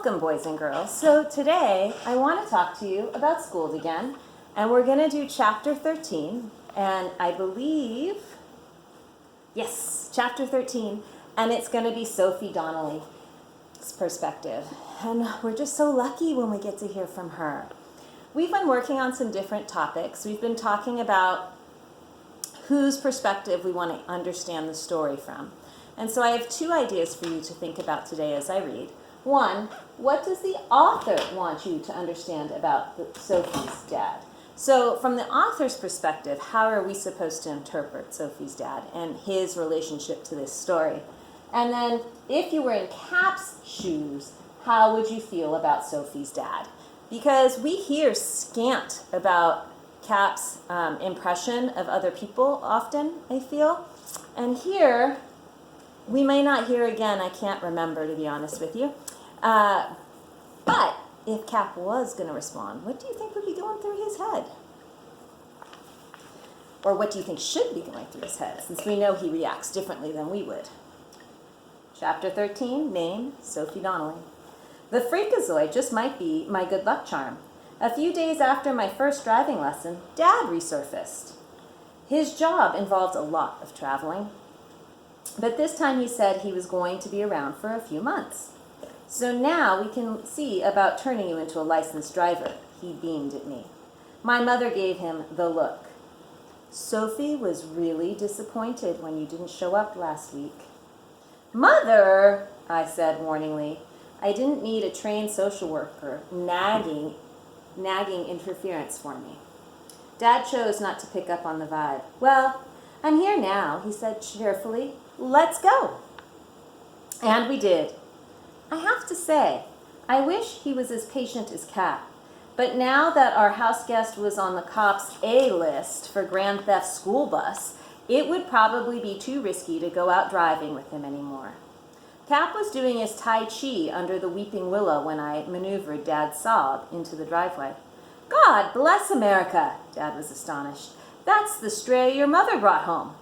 Welcome, boys and girls. So today I want to talk to you about schools again, and we're going to do chapter 13, and I believe, yes, chapter 13, and it's going to be Sophie Donnelly's perspective. And we're just so lucky when we get to hear from her. We've been working on some different topics. We've been talking about whose perspective we want to understand the story from. And so I have two ideas for you to think about today as I read. One, what does the author want you to understand about Sophie's dad? So from the author's perspective, how are we supposed to interpret Sophie's dad and his relationship to this story? And then if you were in Cap's shoes, how would you feel about Sophie's dad? Because we hear scant about Cap's impression of other people often, I feel. And here, we may not hear again, I can't remember, to be honest with you. But if Cap was going to respond, what do you think would be going through his head? Or what do you think should be going through his head, since we know he reacts differently than we would? Chapter 13, name, Sophie Donnelly. The freakazoid just might be my good luck charm. A few days after my first driving lesson, Dad resurfaced. His job involved a lot of traveling. But this time he said he was going to be around for a few months. So now we can see about turning you into a licensed driver. He beamed at me. My mother gave him the look. Sophie was really disappointed when you didn't show up last week. Mother, I said warningly. I didn't need a trained social worker nagging interference for me. Dad chose not to pick up on the vibe. Well, I'm here now, he said cheerfully. Let's go. And we did. I have to say, I wish he was as patient as Cap. But now that our house guest was on the cops' A list for grand theft school bus, it would probably be too risky to go out driving with him anymore. Cap was doing his Tai Chi under the weeping willow when I maneuvered Dad's Saab into the driveway. God bless America, Dad was astonished. That's the stray your mother brought home.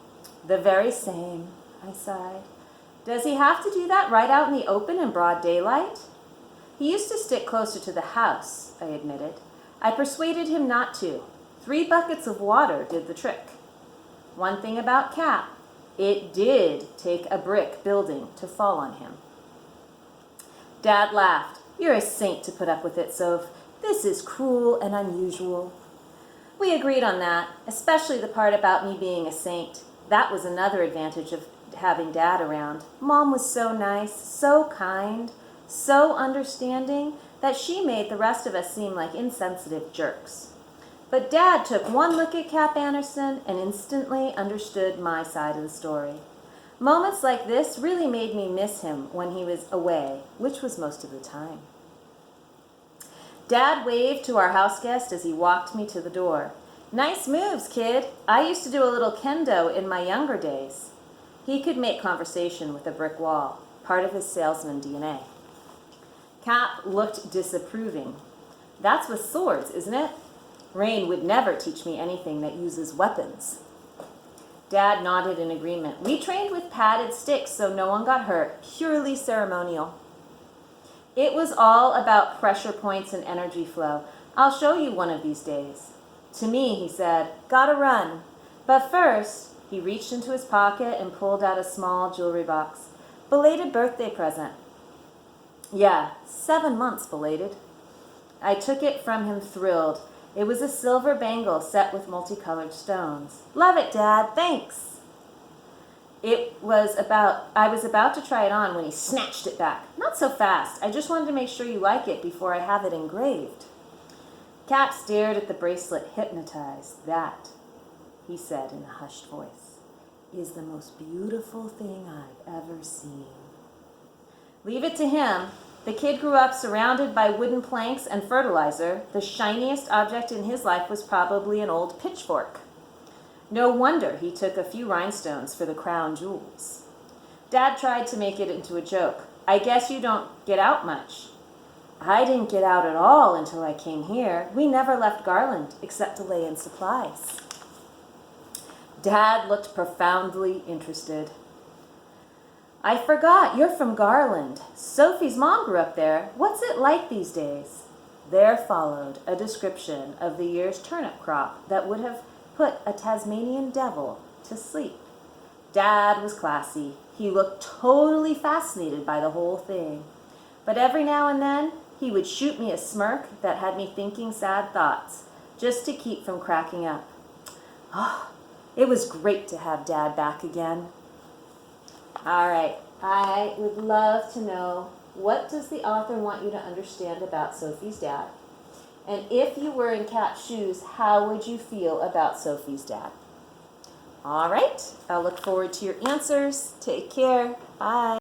The very same, I sighed. Does he have to do that right out in the open in broad daylight? He used to stick closer to the house, I admitted. I persuaded him not to. 3 buckets of water did the trick. One thing about Cap, it did take a brick building to fall on him. Dad laughed. You're a saint to put up with it, Soph. This is cruel and unusual. We agreed on that, especially the part about me being a saint. That was another advantage of having Dad around. Mom was so nice, so kind, so understanding that she made the rest of us seem like insensitive jerks. But Dad took one look at Cap Anderson and instantly understood my side of the story. Moments like this really made me miss him when he was away, which was most of the time. Dad waved to our house guest as he walked me to the door. Nice moves, kid. I used to do a little kendo in my younger days. He could make conversation with a brick wall, part of his salesman DNA. Cap looked disapproving. That's with swords, isn't it? Rain would never teach me anything that uses weapons. Dad nodded in agreement. We trained with padded sticks so no one got hurt, purely ceremonial. It was all about pressure points and energy flow. I'll show you one of these days. To me, he said, gotta run. But first, he reached into his pocket and pulled out a small jewelry box. Belated birthday present. Yeah, 7 months belated. I took it from him thrilled. It was a silver bangle set with multicolored stones. Love it, Dad. Thanks. I was about to try it on when he snatched it back. Not so fast. I just wanted to make sure you like it before I have it engraved. Cap stared at the bracelet, hypnotized. That, he said in a hushed voice, is the most beautiful thing I've ever seen. Leave it to him. The kid grew up surrounded by wooden planks and fertilizer. The shiniest object in his life was probably an old pitchfork. No wonder he took a few rhinestones for the crown jewels. Dad tried to make it into a joke. I guess you don't get out much. I didn't get out at all until I came here. We never left Garland except to lay in supplies. Dad looked profoundly interested. I forgot, you're from Garland. Sophie's mom grew up there. What's it like these days? There followed a description of the year's turnip crop that would have put a Tasmanian devil to sleep. Dad was classy. He looked totally fascinated by the whole thing. But every now and then, he would shoot me a smirk that had me thinking sad thoughts, just to keep from cracking up. Oh, it was great to have Dad back again. All right, I would love to know, what does the author want you to understand about Sophie's dad? And if you were in Kat's shoes, how would you feel about Sophie's dad? All right, I'll look forward to your answers. Take care. Bye.